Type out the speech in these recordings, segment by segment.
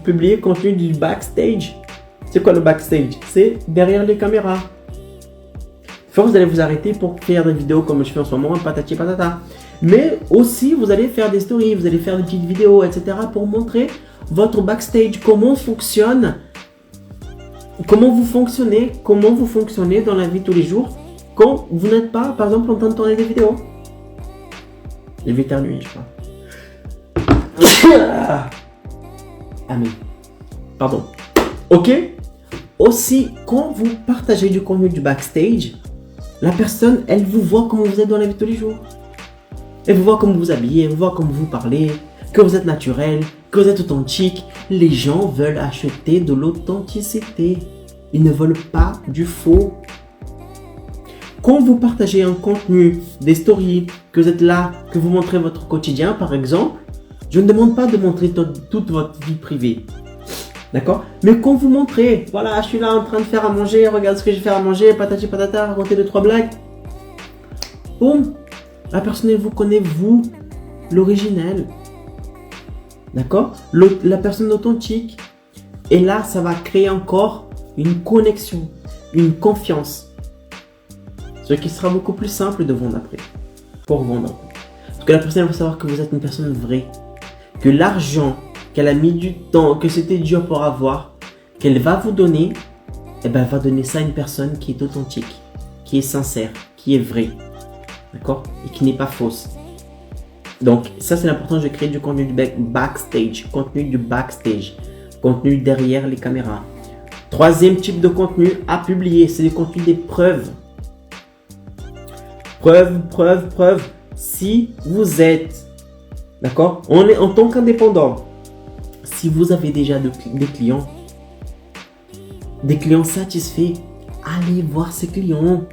publier contenu du backstage. C'est quoi le backstage? C'est derrière les caméras. Fois, vous allez vous arrêter pour faire des vidéos comme je fais en ce moment, patati patata. Mais aussi, vous allez faire des stories, vous allez faire des petites vidéos, etc. pour montrer votre backstage, comment fonctionne, comment vous fonctionnez dans la vie de tous les jours quand vous n'êtes pas, par exemple, en train de tourner des vidéos. Je vais éternuer, je crois. Amen. Pardon. Ok. Aussi, quand vous partagez du contenu du backstage, la personne, elle vous voit comment vous êtes dans la vie de tous les jours. Elle vous voit comment vous habillez, elle vous voit comment vous parlez, que vous êtes naturel, que vous êtes authentique. Les gens veulent acheter de l'authenticité. Ils ne veulent pas du faux. Quand vous partagez un contenu, des stories, que vous êtes là, que vous montrez votre quotidien, par exemple, je ne demande pas de montrer toute votre vie privée. D'accord? Mais quand vous montrez, voilà, je suis là en train de faire à manger, regarde ce que je fais à manger, patati patata, raconter 2-3 blagues. Boum! La personne, elle vous connaît, vous, l'originel. D'accord? La personne authentique. Et là, ça va créer encore une connexion, une confiance. Ce qui sera beaucoup plus simple de vendre après. Pour vendre après. Parce que la personne, elle va savoir que vous êtes une personne vraie. Que l'argent qu'elle a mis du temps, que c'était dur pour avoir, qu'elle va vous donner, eh ben, elle va donner ça à une personne qui est authentique, qui est sincère, qui est vraie, d'accord? Et qui n'est pas fausse. Donc, ça, c'est l'importance de créer du contenu du backstage, contenu derrière les caméras. Troisième type de contenu à publier, c'est le contenu des preuves. Preuve. Si vous êtes, d'accord? On est en tant qu'indépendant. Si vous avez déjà des clients satisfaits, allez voir ces clients.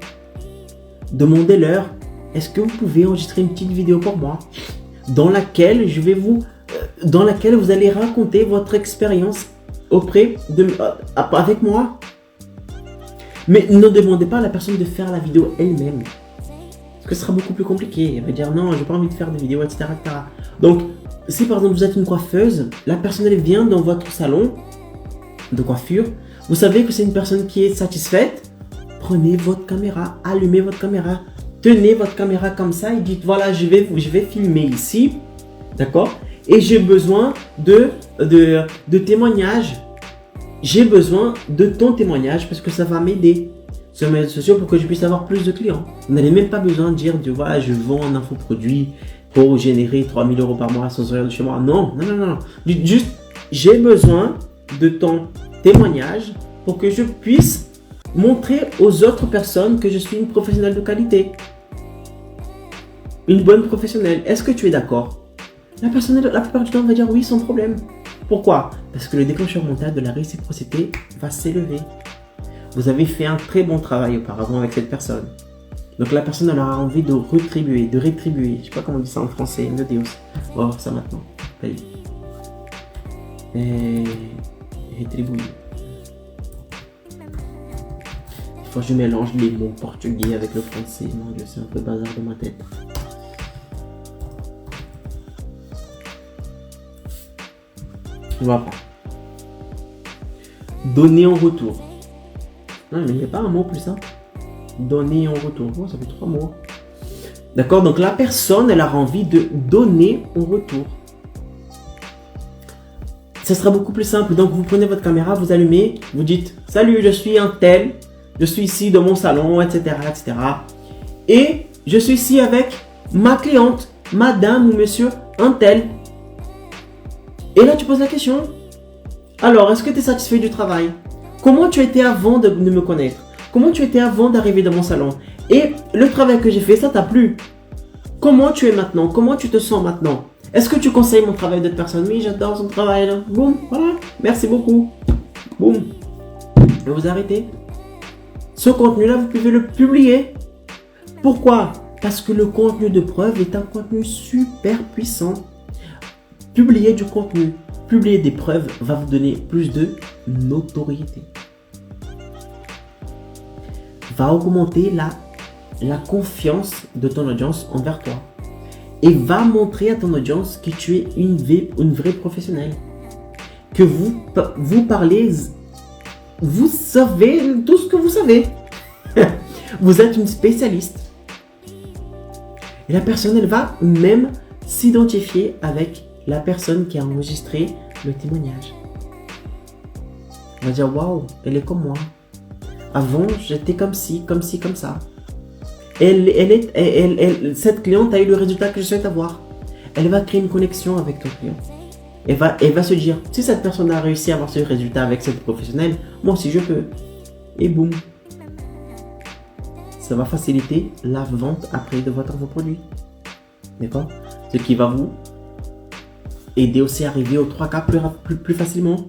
Demandez-leur, est-ce que vous pouvez enregistrer une petite vidéo pour moi dans laquelle vous allez raconter votre expérience avec moi. Mais ne demandez pas à la personne de faire la vidéo elle-même. Parce que ce sera beaucoup plus compliqué. Elle va dire non, j'ai pas envie de faire des vidéos, etc. Donc, si par exemple vous êtes une coiffeuse, la personne elle vient dans votre salon de coiffure, vous savez que c'est une personne qui est satisfaite, prenez votre caméra, allumez votre caméra, tenez votre caméra comme ça et dites voilà, je vais filmer ici, d'accord? Et j'ai besoin de témoignages. J'ai besoin de ton témoignage parce que ça va m'aider sur mes réseaux sociaux pour que je puisse avoir plus de clients. Vous n'avez même pas besoin de dire voilà, je vends un infoproduit pour générer 3 000 € par mois sans sortir de chez moi. Non. Dites juste, j'ai besoin de ton témoignage pour que je puisse montrer aux autres personnes que je suis une professionnelle de qualité. Une bonne professionnelle. Est-ce que tu es d'accord? La personne, la plupart du temps, va dire oui sans problème. Pourquoi? Parce que le déclencheur mental de la réciprocité va s'élever. Vous avez fait un très bon travail auparavant avec cette personne. Donc la personne elle aura envie de rétribuer. Je sais pas comment on dit ça en français, de Deus. On va voir ça maintenant. Allez. Rétribuer. Des fois je mélange les mots portugais avec le français. Mon Dieu, c'est un peu bazar dans ma tête. Je vois pas. Donner en retour. Non, mais il n'y a pas un mot plus simple. Donner en retour. Oh, ça fait 3 mots. D'accord? Donc la personne, elle a envie de donner en retour. Ça sera beaucoup plus simple. Donc vous prenez votre caméra, vous allumez, vous dites salut, je suis un tel, je suis ici dans mon salon, etc. Et je suis ici avec ma cliente, madame ou monsieur un tel. Et là tu poses la question. Alors, est-ce que tu es satisfait du travail? Comment tu étais avant de me connaître? Comment tu étais avant d'arriver dans mon salon? Et le travail que j'ai fait, ça t'a plu? Comment tu es maintenant? Comment tu te sens maintenant? Est-ce que tu conseilles mon travail d'autres personnes? Oui, j'adore son travail. Là. Boum, voilà. Merci beaucoup. Boum. Et vous arrêtez. Ce contenu-là, vous pouvez le publier. Pourquoi? Parce que le contenu de preuve est un contenu super puissant. Publier du contenu, publier des preuves va vous donner plus de notoriété. Va augmenter la confiance de ton audience envers toi. Et va montrer à ton audience que tu es une vraie professionnelle. que vous parlez, vous savez tout ce que vous savez. Vous êtes une spécialiste. Et la personne, elle va même s'identifier avec la personne qui a enregistré le témoignage. Elle va dire, waouh, elle est comme moi. Avant, j'étais comme ci, comme ça. Cette cliente a eu le résultat que je souhaite avoir. Elle va créer une connexion avec ton client. Elle va se dire, si cette personne a réussi à avoir ce résultat avec cette professionnelle, moi aussi je peux. Et boum. Ça va faciliter la vente après de votre produit. D'accord? Ce qui va vous aider aussi à arriver aux 3 cas plus facilement.